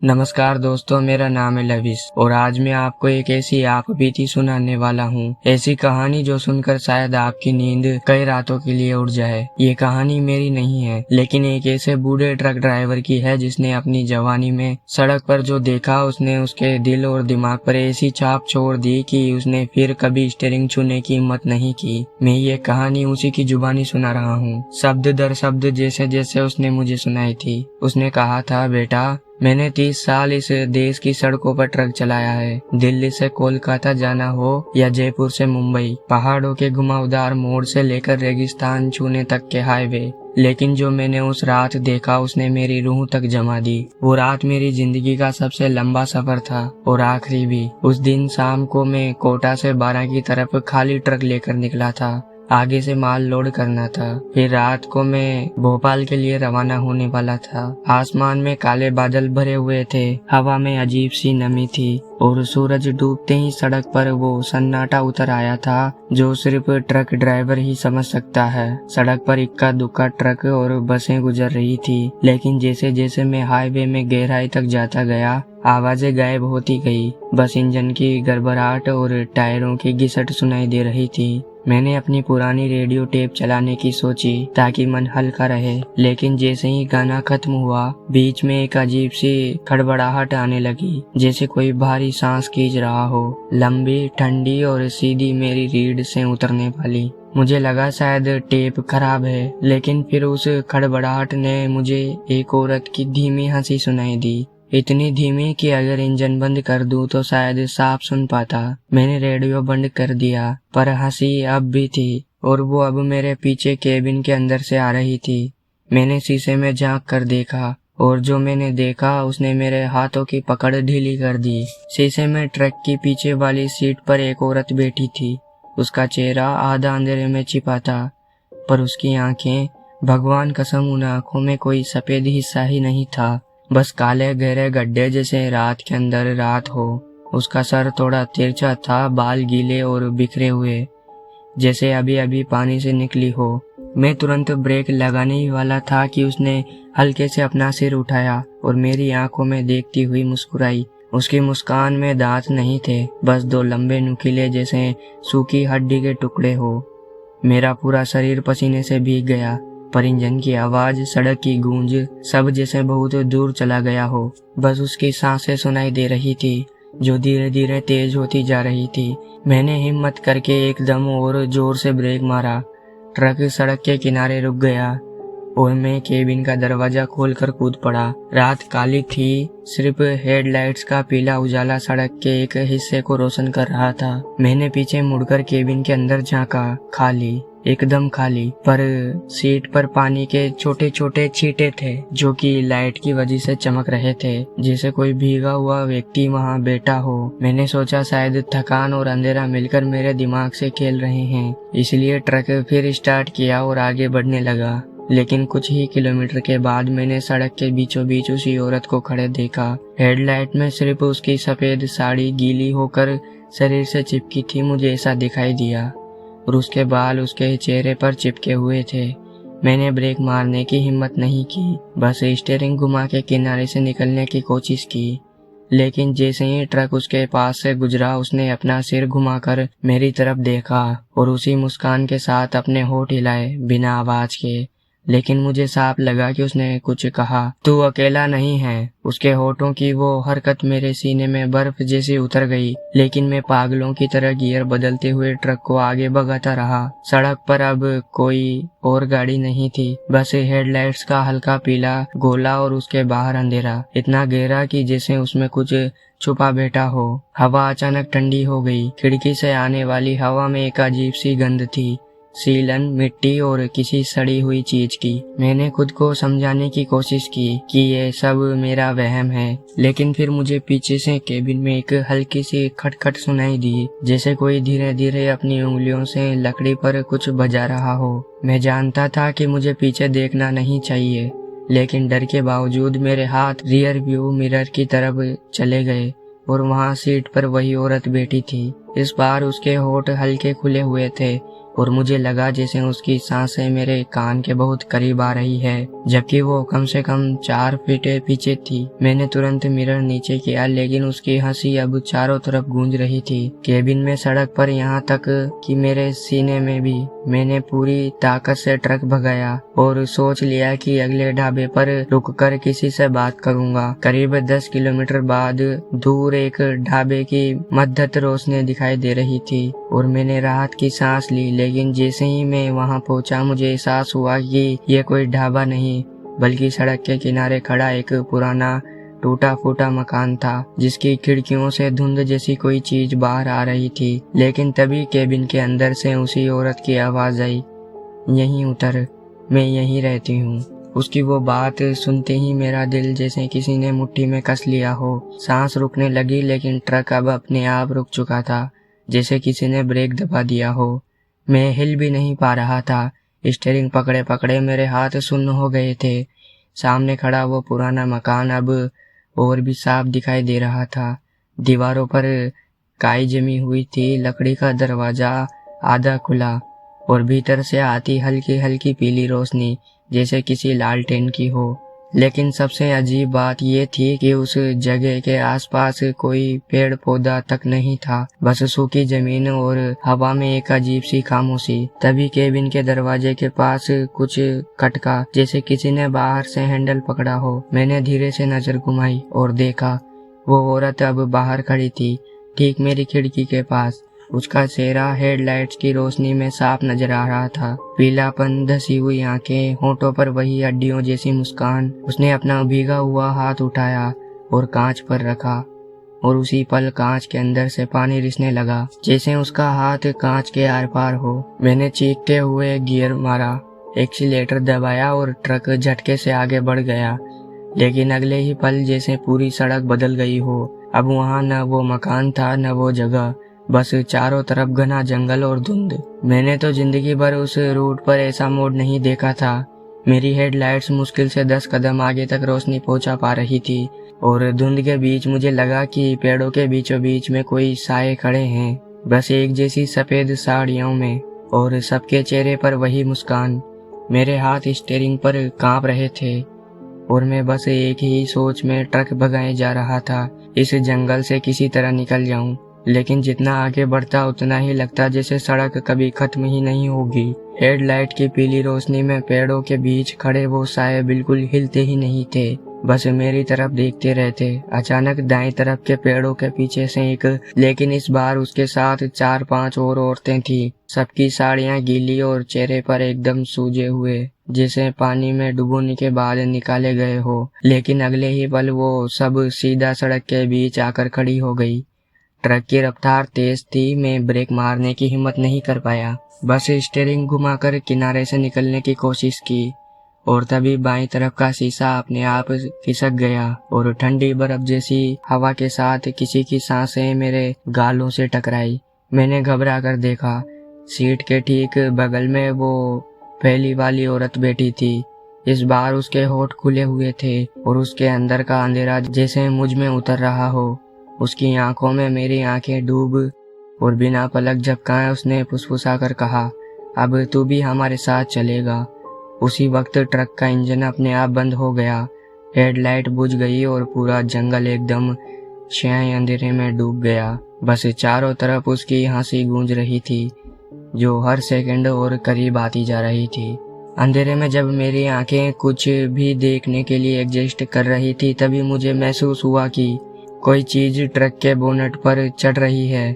नमस्कार दोस्तों, मेरा नाम है लविश और आज मैं आपको एक ऐसी आप बीती सुनाने वाला हूँ। ऐसी कहानी जो सुनकर शायद आपकी नींद कई रातों के लिए उड़ जाए। ये कहानी मेरी नहीं है, लेकिन एक ऐसे बूढ़े ट्रक ड्राइवर की है जिसने अपनी जवानी में सड़क पर जो देखा उसने उसके दिल और दिमाग पर ऐसी छाप छोड़ दी कि उसने फिर कभी स्टीयरिंग छूने की हिम्मत नहीं की। मैं ये कहानी उसी की जुबानी सुना रहा हूँ, शब्द दर शब्द जैसे जैसे उसने मुझे सुनाई थी। उसने कहा था, बेटा, मैंने 30 साल इस देश की सड़कों पर ट्रक चलाया है। दिल्ली से कोलकाता जाना हो या जयपुर से मुंबई, पहाड़ों के घुमावदार मोड़ से लेकर रेगिस्तान छूने तक के हाईवे। लेकिन जो मैंने उस रात देखा उसने मेरी रूह तक जमा दी। वो रात मेरी जिंदगी का सबसे लंबा सफर था और आखिरी भी। उस दिन शाम को मैं कोटा से 12 की तरफ खाली ट्रक लेकर निकला था। आगे से माल लोड करना था। फिर रात को मैं भोपाल के लिए रवाना होने वाला था। आसमान में काले बादल भरे हुए थे, हवा में अजीब सी नमी थी और सूरज डूबते ही सड़क पर वो सन्नाटा उतर आया था जो सिर्फ ट्रक ड्राइवर ही समझ सकता है। सड़क पर इक्का दुक्का ट्रक और बसें गुजर रही थी, लेकिन जैसे जैसे मैं हाईवे में गहराई तक जाता गया आवाजें गायब होती गई। बस इंजन की गड़बड़ाहट और टायरों की घिसट सुनाई दे रही थी। मैंने अपनी पुरानी रेडियो टेप चलाने की सोची ताकि मन हल्का रहे, लेकिन जैसे ही गाना खत्म हुआ बीच में एक अजीब सी खड़बड़ाहट आने लगी, जैसे कोई भारी सांस खींच रहा हो, लंबी, ठंडी और सीधी मेरी रीढ़ से उतरने वाली। मुझे लगा शायद टेप खराब है, लेकिन फिर उस खड़बड़ाहट ने मुझे एक औरत की धीमी हंसी सुनाई दी, इतनी धीमी कि अगर इंजन बंद कर दूं तो शायद साफ सुन पाता। मैंने रेडियो बंद कर दिया, पर हंसी अब भी थी और वो अब मेरे पीछे केबिन के अंदर से आ रही थी। मैंने शीशे में झांक कर देखा और जो मैंने देखा उसने मेरे हाथों की पकड़ ढीली कर दी। शीशे में ट्रक की पीछे वाली सीट पर एक औरत बैठी थी। उसका चेहरा आधा अंधेरे में छिपा था, पर उसकी आंखें, भगवान कसम उन आंखों में कोई सफेद हिस्सा ही नहीं था, बस काले गहरे गड्ढे जैसे रात के अंदर रात हो। उसका सर थोड़ा तिरछा था, बाल गीले और बिखरे हुए जैसे अभी अभी पानी से निकली हो। मैं तुरंत ब्रेक लगाने ही वाला था कि उसने हल्के से अपना सिर उठाया और मेरी आंखों में देखती हुई मुस्कुराई। उसकी मुस्कान में दांत नहीं थे, बस दो लंबे नुकीले जैसे सूखी हड्डी के टुकड़े हो। मेरा पूरा शरीर पसीने से भीग गया, पर इंजन की आवाज, सड़क की गूंज, सब जैसे बहुत दूर चला गया हो। बस उसकी सांसें सुनाई दे रही थी जो धीरे धीरे तेज होती जा रही थी। मैंने हिम्मत करके एकदम और जोर से ब्रेक मारा। ट्रक सड़क के किनारे रुक गया और मैं केबिन का दरवाजा खोलकर कूद पड़ा। रात काली थी, सिर्फ हेडलाइट्स का पीला उजाला सड़क के एक हिस्से को रोशन कर रहा था। मैंने पीछे मुड़कर केबिन के अंदर झांका। खाली, एकदम खाली, पर सीट पर पानी के छोटे छोटे छींटे थे जो कि लाइट की वजह से चमक रहे थे, जैसे कोई भीगा हुआ व्यक्ति वहां बैठा हो। मैंने सोचा शायद थकान और अंधेरा मिलकर मेरे दिमाग से खेल रहे हैं, इसलिए ट्रक फिर स्टार्ट किया और आगे बढ़ने लगा। लेकिन कुछ ही किलोमीटर के बाद मैंने सड़क के बीचों बीच उसी औरत को खड़े देखा। हेडलाइट में सिर्फ उसकी सफेद साड़ी गीली होकर शरीर से चिपकी थी, मुझे ऐसा दिखाई दिया, और उसके बाल उसके चेहरे पर चिपके हुए थे। मैंने ब्रेक मारने की हिम्मत नहीं की, बस स्टीयरिंग घुमा के किनारे से निकलने की कोशिश की। लेकिन जैसे ही ट्रक उसके पास से गुजरा उसने अपना सिर घुमाकर मेरी तरफ देखा और उसी मुस्कान के साथ अपने होठ हिलाए, बिना आवाज के। लेकिन मुझे साफ लगा कि उसने कुछ कहा, तू अकेला नहीं है। उसके होठों की वो हरकत मेरे सीने में बर्फ जैसी उतर गई, लेकिन मैं पागलों की तरह गियर बदलते हुए ट्रक को आगे भगाता रहा। सड़क पर अब कोई और गाड़ी नहीं थी, बस हेडलाइट्स का हल्का पीला गोला और उसके बाहर अंधेरा, इतना गहरा कि जैसे उसमें कुछ छुपा बैठा हो। हवा अचानक ठंडी हो गई। खिड़की से आने वाली हवा में एक अजीब सी गंध थी, सीलन, मिट्टी और किसी सड़ी हुई चीज की। मैंने खुद को समझाने की कोशिश की कि ये सब मेरा वहम है, लेकिन फिर मुझे पीछे से केबिन में एक हल्की सी खटखट सुनाई दी, जैसे कोई धीरे धीरे अपनी उंगलियों से लकड़ी पर कुछ बजा रहा हो। मैं जानता था कि मुझे पीछे देखना नहीं चाहिए, लेकिन डर के बावजूद मेरे हाथ रियर व्यू मिरर की तरफ चले गए और वहाँ सीट पर वही औरत बैठी थी। इस बार उसके होठ हल्के खुले हुए थे और मुझे लगा जैसे उसकी सांसें मेरे कान के बहुत करीब आ रही है, जबकि वो कम से कम 4 फीट पीछे थी। मैंने तुरंत मिरर नीचे किया, लेकिन उसकी हंसी अब चारों तरफ गूंज रही थी, केबिन में, सड़क पर, यहाँ तक कि मेरे सीने में भी। मैंने पूरी ताकत से ट्रक भगाया और सोच लिया कि अगले ढाबे पर रुककर किसी से बात करूंगा। करीब 10 किलोमीटर बाद दूर एक ढाबे की मद्दत रोशनी दिखाई दे रही थी और मैंने राहत की सांस ली। लेकिन जैसे ही मैं वहां पहुंचा, मुझे एहसास हुआ कि यह कोई ढाबा नहीं, बल्कि सड़क के किनारे खड़ा एक पुराना टूटा फूटा मकान था, जिसकी खिड़कियों से धुंध जैसी कोई चीज बाहर आ रही थी। लेकिन तभी केबिन के अंदर से उसी औरत की आवाज आई, यहीं उतर, मैं यहीं रहती हूँ। उसकी वो बात सुनते ही मेरा दिल जैसे किसी ने मुट्ठी में कस लिया हो। सांस रुकने लगी, लेकिन ट्रक अब अपने आप रुक चुका था, जैसे किसी ने ब्रेक दबा दिया हो। मैं हिल भी नहीं पा रहा था। स्टीयरिंग पकड़े पकड़े मेरे हाथ सुन्न हो गए थे। सामने खड़ा वो पुराना मकान अब और भी साफ दिखाई दे रहा था। दीवारों पर काई जमी हुई थी, लकड़ी का दरवाजा आधा खुला और भीतर से आती हल्की हल्की पीली रोशनी, जैसे किसी लालटेन की हो। लेकिन सबसे अजीब बात ये थी कि उस जगह के आसपास कोई पेड़ पौधा तक नहीं था, बस सूखी जमीन और हवा में एक अजीब सी खामोशी। तभी केबिन के दरवाजे के पास कुछ खटका, जैसे किसी ने बाहर से हैंडल पकड़ा हो। मैंने धीरे से नजर घुमाई और देखा वो औरत अब बाहर खड़ी थी, ठीक मेरी खिड़की के पास। उसका चेहरा हेडलाइट्स की रोशनी में साफ नजर आ रहा था। पीलापन, धसी हुई आंखें, होंठों पर वही हड्डियों जैसी मुस्कान। उसने अपना भीगा हुआ हाथ उठाया और कांच पर रखा, और उसी पल कांच के अंदर से पानी रिसने लगा, जैसे उसका हाथ कांच के आर पार हो। मैंने चीखते हुए गियर मारा, एक्सीलेटर दबाया और ट्रक झटके से आगे बढ़ गया। लेकिन अगले ही पल जैसे पूरी सड़क बदल गई हो। अब वहाँ न वो मकान था, न वो जगह, बस चारों तरफ घना जंगल और धुंध। मैंने तो जिंदगी भर उस रूट पर ऐसा मोड़ नहीं देखा था। मेरी हेडलाइट्स मुश्किल से 10 कदम आगे तक रोशनी पहुंचा पा रही थी, और धुंध के बीच मुझे लगा कि पेड़ों के बीचों बीच में कोई साए खड़े हैं, बस एक जैसी सफेद साड़ियों में, और सबके चेहरे पर वही मुस्कान। मेरे हाथ स्टीयरिंग पर कांप रहे थे और मैं बस एक ही सोच में ट्रक भगाए जा रहा था, इस जंगल से किसी तरह निकल जाऊं। लेकिन जितना आगे बढ़ता उतना ही लगता जैसे सड़क कभी खत्म ही नहीं होगी। हेडलाइट की पीली रोशनी में पेड़ों के बीच खड़े वो साए बिल्कुल हिलते ही नहीं थे, बस मेरी तरफ देखते रहते। अचानक दाएं तरफ के पेड़ों के पीछे से एक, लेकिन इस बार उसके साथ 4-5 और औरतें थी। सबकी साड़ियां गीली और चेहरे पर एकदम सूजे हुए, जैसे पानी में डुबोने के बाद निकाले गए हो। लेकिन अगले ही पल वो सब सीधा सड़क के बीच आकर खड़ी हो गई। ट्रक की रफ्तार तेज थी, मैं ब्रेक मारने की हिम्मत नहीं कर पाया, बस स्टीयरिंग घुमाकर किनारे से निकलने की कोशिश की। और तभी बाईं तरफ का शीशा अपने आप खिसक गया और ठंडी बर्फ जैसी हवा के साथ किसी की सांसें मेरे गालों से टकराई। मैंने घबरा कर देखा, सीट के ठीक बगल में वो पहली वाली औरत बैठी थी। इस बार उसके होंठ खुले हुए थे और उसके अंदर का अंधेरा जैसे मुझ में उतर रहा हो। उसकी आंखों में मेरी आंखें डूब और बिना पलक झपकाए उसने फुसफुसा कर कहा, अब तू भी हमारे साथ चलेगा। उसी वक्त ट्रक का इंजन अपने आप बंद हो गया, हेडलाइट बुझ गई और पूरा जंगल एकदम शाय अंधेरे में डूब गया। बस चारों तरफ उसकी हंसी गूंज रही थी, जो हर सेकंड और करीब आती जा रही थी। अंधेरे में जब मेरी आंखें कुछ भी देखने के लिए एडजस्ट कर रही थी, तभी मुझे महसूस हुआ कि कोई चीज ट्रक के बोनट पर चढ़ रही है।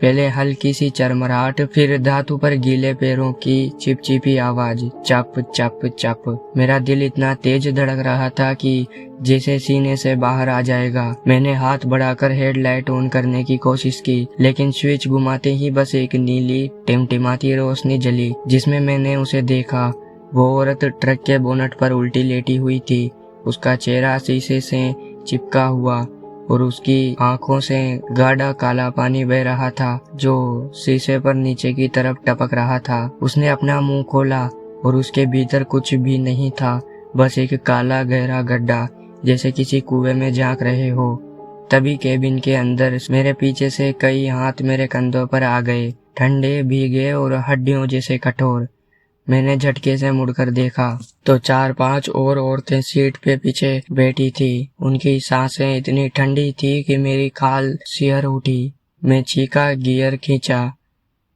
पहले हल्की सी चरमराहट, फिर धातु पर गीले पैरों की चिपचिपी आवाज, चप चप चप। मेरा दिल इतना तेज धड़क रहा था कि जैसे सीने से बाहर आ जाएगा। मैंने हाथ बढ़ाकर हेडलाइट ऑन करने की कोशिश की, लेकिन स्विच घुमाते ही बस एक नीली टिमटिमाती रोशनी जली, जिसमें मैंने उसे देखा। वो औरत ट्रक के बोनट पर उल्टी लेटी हुई थी, उसका चेहरा शीशे से चिपका हुआ और उसकी आंखों से गाढ़ा काला पानी बह रहा था, जो शीशे पर नीचे की तरफ टपक रहा था। उसने अपना मुंह खोला और उसके भीतर कुछ भी नहीं था, बस एक काला गहरा गड्ढा, जैसे किसी कुएं में झांक रहे हो। तभी केबिन के अंदर मेरे पीछे से कई हाथ मेरे कंधों पर आ गए। ठंडे, भीगे और हड्डियों जैसे कठोर। मैंने झटके से मुड़कर देखा तो 4-5 और औरतें सीट पे पीछे बैठी थी। उनकी सांसें इतनी ठंडी थी कि मेरी खाल सिहर उठी। मैं चीखा, गियर खींचा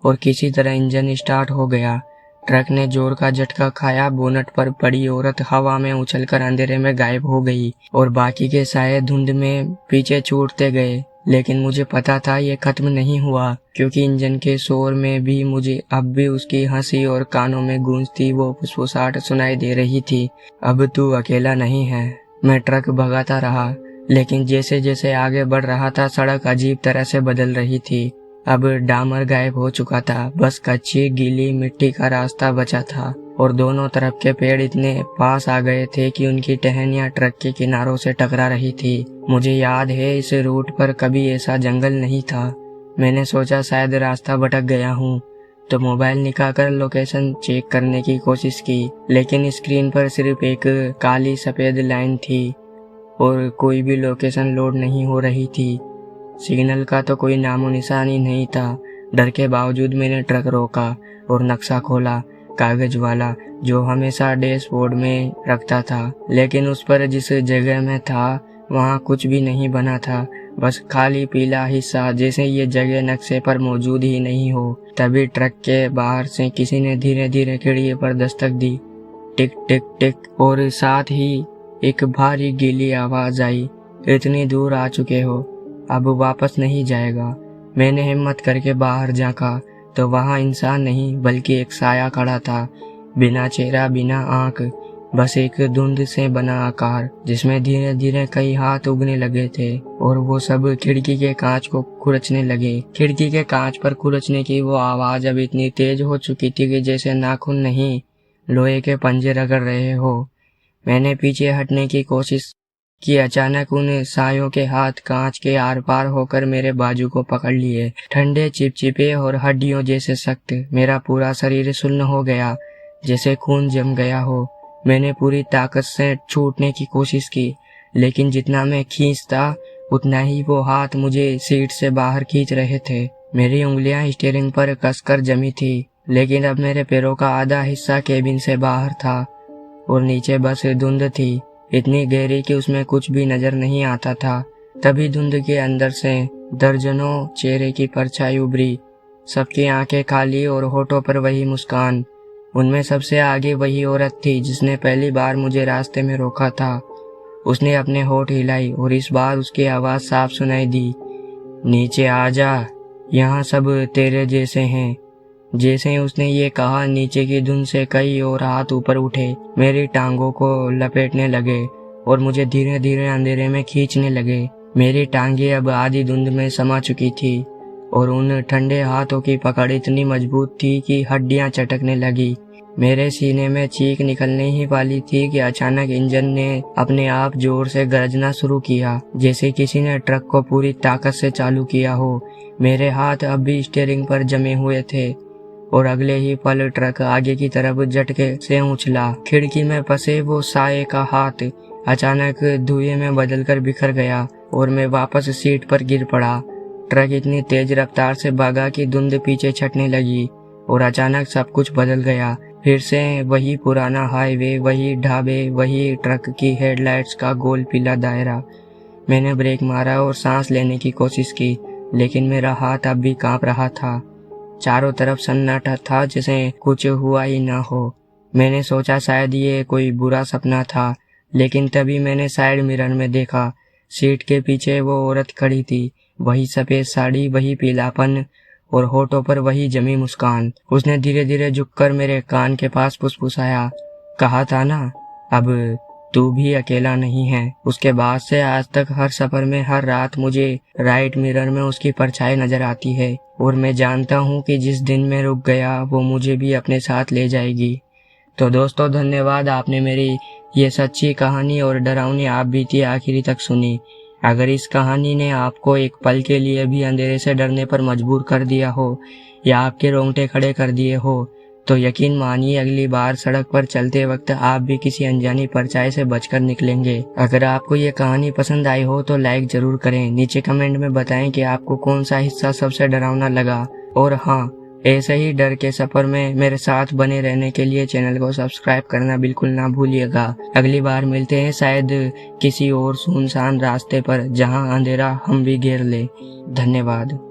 और किसी तरह इंजन स्टार्ट हो गया। ट्रक ने जोर का झटका खाया। बोनट पर पड़ी औरत हवा में उछलकर अंधेरे में गायब हो गई और बाकी के साये धुंध में पीछे छूटते गए। लेकिन मुझे पता था ये खत्म नहीं हुआ, क्योंकि इंजन के शोर में भी मुझे अब भी उसकी हंसी और कानों में गूंजती वो फुसफुसाहट सुनाई दे रही थी। अब तू अकेला नहीं है। मैं ट्रक भगाता रहा, लेकिन जैसे जैसे आगे बढ़ रहा था सड़क अजीब तरह से बदल रही थी। अब डामर गायब हो चुका था, बस कच्ची गीली मिट्टी का रास्ता बचा था और दोनों तरफ के पेड़ इतने पास आ गए थे कि उनकी टहनियां ट्रक के किनारों से टकरा रही थी। मुझे याद है इस रूट पर कभी ऐसा जंगल नहीं था। मैंने सोचा शायद रास्ता भटक गया हूँ, तो मोबाइल निकालकर लोकेशन चेक करने की कोशिश की, लेकिन स्क्रीन पर सिर्फ एक काली सफेद लाइन थी और कोई भी लोकेशन लोड नहीं हो रही थी। सिग्नल का तो कोई नामो निशान ही नहीं था। डर के बावजूद मैंने ट्रक रोका और नक्शा खोला, कागज वाला जो हमेशा डैशबोर्ड में रखता था। लेकिन उस पर जिस जगह में था वहाँ कुछ भी नहीं बना था, बस खाली पीला हिस्सा, जैसे ये जगह नक्शे पर मौजूद ही नहीं हो। तभी ट्रक के बाहर से किसी ने धीरे धीरे खिड़की पर दस्तक दी, टिक टिक टिक, और साथ ही एक भारी गीली आवाज आई, इतनी दूर आ चुके हो, अब वापस नहीं जाएगा। मैंने हिम्मत करके बाहर झांका तो वहाँ इंसान नहीं बल्कि एक साया खड़ा था, बिना चेहरा, बिना आंख, बस एक धुंध से बना आकार जिसमें धीरे धीरे कई हाथ उगने लगे थे और वो सब खिड़की के कांच को खुरचने लगे। खिड़की के कांच पर खुरचने की वो आवाज अब इतनी तेज हो चुकी थी कि जैसे नाखून नहीं, लोहे के पंजे रगड़ रहे हो। मैंने पीछे हटने की कोशिश कि अचानक उन सायों के हाथ कांच के आर पार होकर मेरे बाजू को पकड़ लिए, ठंडे, चिपचिपे और हड्डियों जैसे सख्त। मेरा पूरा शरीर सुन्न हो गया, जैसे खून जम गया हो। मैंने पूरी ताकत से छूटने की कोशिश की, लेकिन जितना मैं खींचता उतना ही वो हाथ मुझे सीट से बाहर खींच रहे थे। मेरी उंगलियां स्टीयरिंग पर कसकर जमी थी, लेकिन अब मेरे पैरों का आधा हिस्सा केबिन से बाहर था और नीचे बस धुंध थी, इतनी गहरी कि उसमें कुछ भी नजर नहीं आता था। तभी धुंध के अंदर से दर्जनों चेहरे की परछाई उभरी, सबकी आंखें खाली और होठों पर वही मुस्कान। उनमें सबसे आगे वही औरत थी जिसने पहली बार मुझे रास्ते में रोका था। उसने अपने होठ हिलाई और इस बार उसकी आवाज साफ सुनाई दी, नीचे आ जा, यहाँ सब तेरे जैसे हैं। जैसे ही उसने ये कहा, नीचे की धुंध से कई और हाथ ऊपर उठे, मेरी टांगों को लपेटने लगे और मुझे धीरे धीरे अंधेरे में खींचने लगे। मेरी टांगें अब आधी धुंध में समा चुकी थी और उन ठंडे हाथों की पकड़ इतनी मजबूत थी कि हड्डियां चटकने लगी। मेरे सीने में चीख निकलने ही वाली थी कि अचानक इंजन ने अपने आप जोर से गरजना शुरू किया, जैसे किसी ने ट्रक को पूरी ताकत से चालू किया हो। मेरे हाथ अब भी स्टीयरिंग पर जमे हुए थे और अगले ही पल ट्रक आगे की तरफ झटके से उछला। खिड़की में फंसे वो साये का हाथ अचानक धुएं में बदलकर बिखर गया और मैं वापस सीट पर गिर पड़ा। ट्रक इतनी तेज रफ्तार से भागा कि धुंध पीछे छटने लगी और अचानक सब कुछ बदल गया। फिर से वही पुराना हाईवे, वही ढाबे, वही ट्रक की हेडलाइट्स का गोल पीला दायरा। मैंने ब्रेक मारा और सांस लेने की कोशिश की, लेकिन मेरा हाथ अब भी कांप रहा था। चारों तरफ सन्नाटा था, जैसे कुछ हुआ ही ना हो। मैंने सोचा शायद ये कोई बुरा सपना था, लेकिन तभी मैंने साइड मिरर में देखा। सीट के पीछे वो औरत खड़ी थी, वही सफेद साड़ी, वही पीलापन और होठों पर वही जमी मुस्कान। उसने धीरे धीरे झुककर मेरे कान के पास फुसफुसाया, कहा था ना, अब तू भी अकेला नहीं है। उसके बाद से आज तक हर सफर में, हर रात मुझे राइट मिरर में उसकी परछाई नजर आती है और मैं जानता हूँ कि जिस दिन मैं रुक गया वो मुझे भी अपने साथ ले जाएगी। तो दोस्तों, धन्यवाद, आपने मेरी ये सच्ची कहानी और डरावनी आप बीती आखिरी तक सुनी। अगर इस कहानी ने आपको एक पल के लिए भी अंधेरे से डरने पर मजबूर कर दिया हो या आपके रोंगटे खड़े कर दिए हो, तो यकीन मानिए अगली बार सड़क पर चलते वक्त आप भी किसी अनजानी परछाई से बचकर निकलेंगे। अगर आपको ये कहानी पसंद आई हो तो लाइक जरूर करें। नीचे कमेंट में बताएं कि आपको कौन सा हिस्सा सबसे डरावना लगा। और हाँ, ऐसे ही डर के सफर में मेरे साथ बने रहने के लिए चैनल को सब्सक्राइब करना बिल्कुल ना भूलिएगा। अगली बार मिलते हैं शायद किसी और सुनसान रास्ते पर जहां अंधेरा हम भी घेर ले। धन्यवाद।